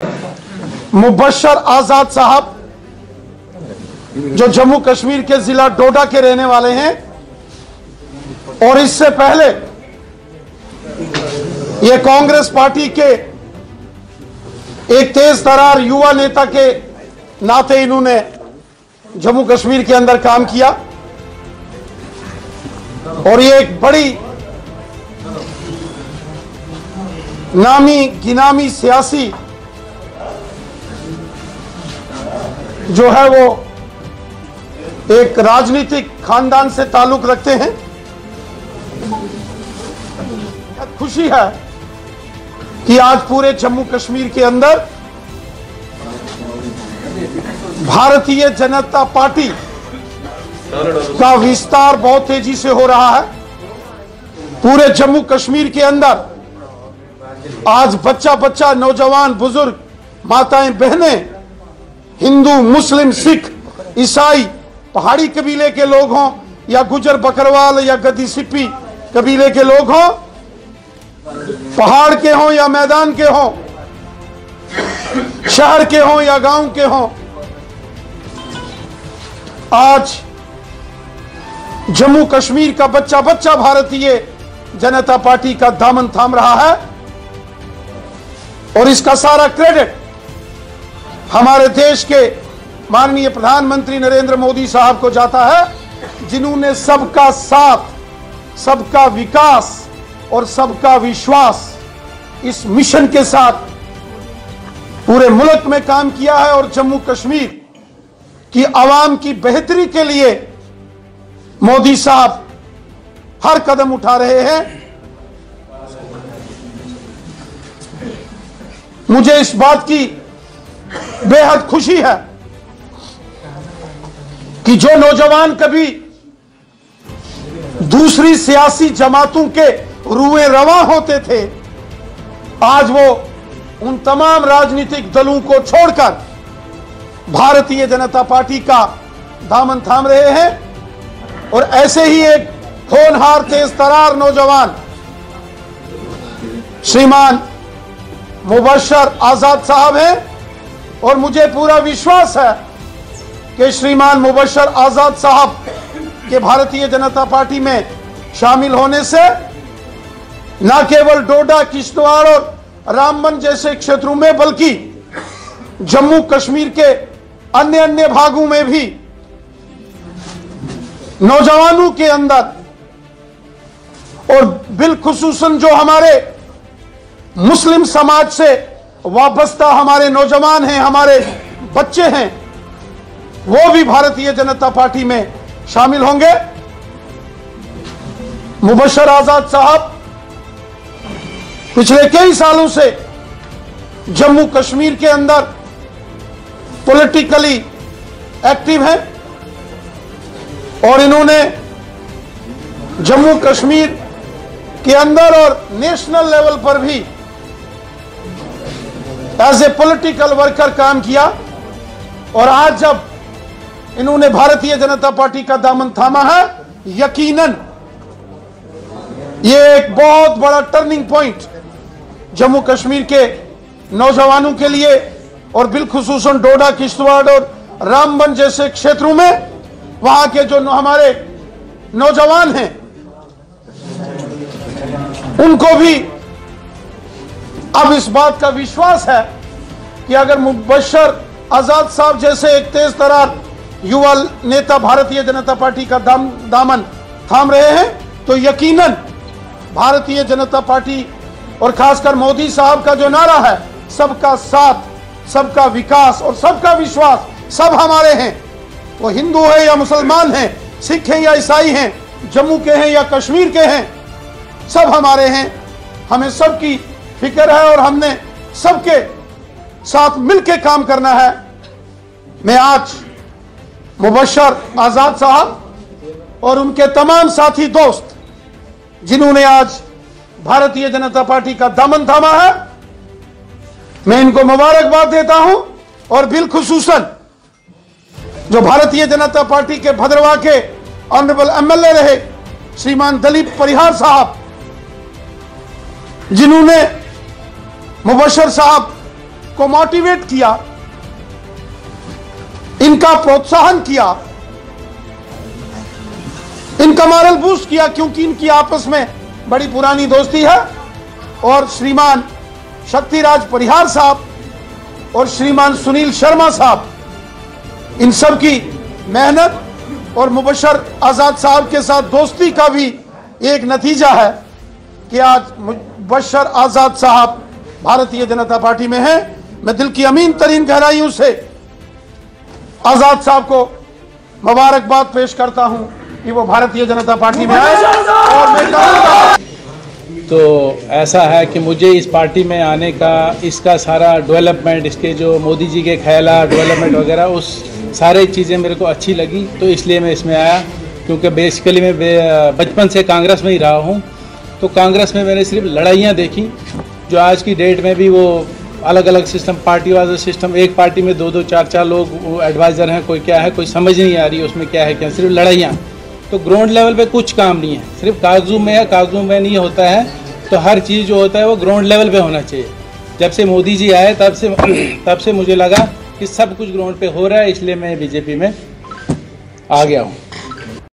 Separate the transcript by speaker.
Speaker 1: मुबश्शर आजाद साहब जो जम्मू कश्मीर के जिला डोडा के रहने वाले हैं और इससे पहले ये कांग्रेस पार्टी के एक तेज तरार युवा नेता के नाते इन्होंने जम्मू कश्मीर के अंदर काम किया और ये एक बड़ी नामी गिनामी सियासी जो है वो एक राजनीतिक खानदान से ताल्लुक रखते हैं। खुशी है कि आज पूरे जम्मू कश्मीर के अंदर भारतीय जनता पार्टी का विस्तार बहुत तेजी से हो रहा है। पूरे जम्मू कश्मीर के अंदर आज बच्चा बच्चा, नौजवान, बुजुर्ग, माताएं, बहनें, हिंदू, मुस्लिम, सिख, ईसाई, पहाड़ी कबीले के लोग हों या गुजर बकरवाल या गद्दी सिप्पी कबीले के लोग हों, पहाड़ के हों या मैदान के हों, शहर के हों या गांव के हों, आज जम्मू कश्मीर का बच्चा बच्चा भारतीय जनता पार्टी का दामन थाम रहा है और इसका सारा क्रेडिट हमारे देश के माननीय प्रधानमंत्री नरेंद्र मोदी साहब को जाता है, जिन्होंने सबका साथ, सबका विकास और सबका विश्वास इस मिशन के साथ पूरे मुल्क में काम किया है और जम्मू कश्मीर की आवाम की बेहतरी के लिए मोदी साहब हर कदम उठा रहे हैं। मुझे इस बात की बेहद खुशी है कि जो नौजवान कभी दूसरी सियासी जमातों के रुए रवां होते थे, आज वो उन तमाम राजनीतिक दलों को छोड़कर भारतीय जनता पार्टी का दामन थाम रहे हैं और ऐसे ही एक होनहार, तेज तरार नौजवान श्रीमान मुबश्शर आजाद साहब हैं और मुझे पूरा विश्वास है कि श्रीमान मुबश्शर आजाद साहब के भारतीय जनता पार्टी में शामिल होने से न केवल डोडा, किश्तवाड़ और रामबन जैसे क्षेत्रों में बल्कि जम्मू कश्मीर के अन्य अन्य भागों में भी नौजवानों के अंदर और बिलखुसूसन जो हमारे मुस्लिम समाज से वाबस्ता हमारे नौजवान हैं, हमारे बच्चे हैं, वो भी भारतीय जनता पार्टी में शामिल होंगे। मुबश्शर आजाद साहब पिछले कई सालों से जम्मू कश्मीर के अंदर पॉलिटिकली एक्टिव हैं और इन्होंने जम्मू कश्मीर के अंदर और नेशनल लेवल पर भी एज ए पॉलिटिकल वर्कर काम किया और आज जब इन्होंने भारतीय जनता पार्टी का दामन थामा है, यकीनन ये एक बहुत बड़ा टर्निंग पॉइंट जम्मू कश्मीर के नौजवानों के लिए और बिलखुसूसन डोडा, किश्तवाड़ और रामबन जैसे क्षेत्रों में वहां के जो हमारे नौजवान हैं उनको भी अब इस बात का विश्वास है कि अगर मुबश्शर आजाद साहब जैसे एक तेज तरार युवा नेता भारतीय जनता पार्टी का दामन थाम रहे हैं तो यकीनन भारतीय जनता पार्टी और खासकर मोदी साहब का जो नारा है, सबका साथ, सबका विकास और सबका विश्वास, सब हमारे हैं, वो हिंदू है या मुसलमान हैं, सिख हैं या ईसाई हैं, जम्मू के हैं या कश्मीर के हैं, सब हमारे हैं। हमें सबकी फिक्र है और हमने सबके साथ मिलकर काम करना है। मैं आज मुबश्शर आजाद साहब और उनके तमाम साथी दोस्त जिन्होंने आज भारतीय जनता पार्टी का दामन थामा है, मैं इनको मुबारकबाद देता हूं और बिलखुसूसन जो भारतीय जनता पार्टी के भद्रवाह के ऑनरेबल एमएलए रहे श्रीमान दिलीप परिहार साहब, जिन्होंने मुबश्शर साहब को मोटिवेट किया, इनका प्रोत्साहन किया, इनका मॉरल बूस्ट किया, क्योंकि इनकी आपस में बड़ी पुरानी दोस्ती है। और श्रीमान शक्तिराज परिहार साहब और श्रीमान सुनील शर्मा साहब, इन सब की मेहनत और मुबशर आजाद साहब के साथ दोस्ती का भी एक नतीजा है कि आज मुबशर आजाद साहब भारतीय जनता पार्टी में हैं। मैं दिल की अमीन तरीन गहराइयों से आजाद साहब को मुबारकबाद पेश करता हूं कि वो भारतीय जनता पार्टी में आए। और मैं कहूंगा
Speaker 2: तो ऐसा है कि मुझे इस पार्टी में आने का, इसका सारा डेवलपमेंट, इसके जो मोदी जी के ख्याल डेवलपमेंट वगैरह, उस सारे चीज़ें मेरे को अच्छी लगी, तो इसलिए मैं इसमें आया। क्योंकि बेसिकली मैं बचपन से कांग्रेस में ही रहा हूँ, तो कांग्रेस में मैंने सिर्फ लड़ाइयाँ देखी, जो आज की डेट में भी वो अलग अलग सिस्टम, पार्टी वाला सिस्टम, एक पार्टी में 2-2 4-4 लोग एडवाइज़र हैं, कोई क्या है, कोई समझ नहीं आ रही उसमें क्या है क्या, सिर्फ लड़ाइयाँ। तो ग्राउंड लेवल पे कुछ काम नहीं है, सिर्फ कागजों में या कागजों में नहीं होता है। तो हर चीज़ जो होता है वो ग्राउंड लेवल पे होना चाहिए। जब से मोदी जी आए तब से मुझे लगा कि सब कुछ ग्राउंड पे हो रहा है, इसलिए मैं बीजेपी में आ गया हूँ।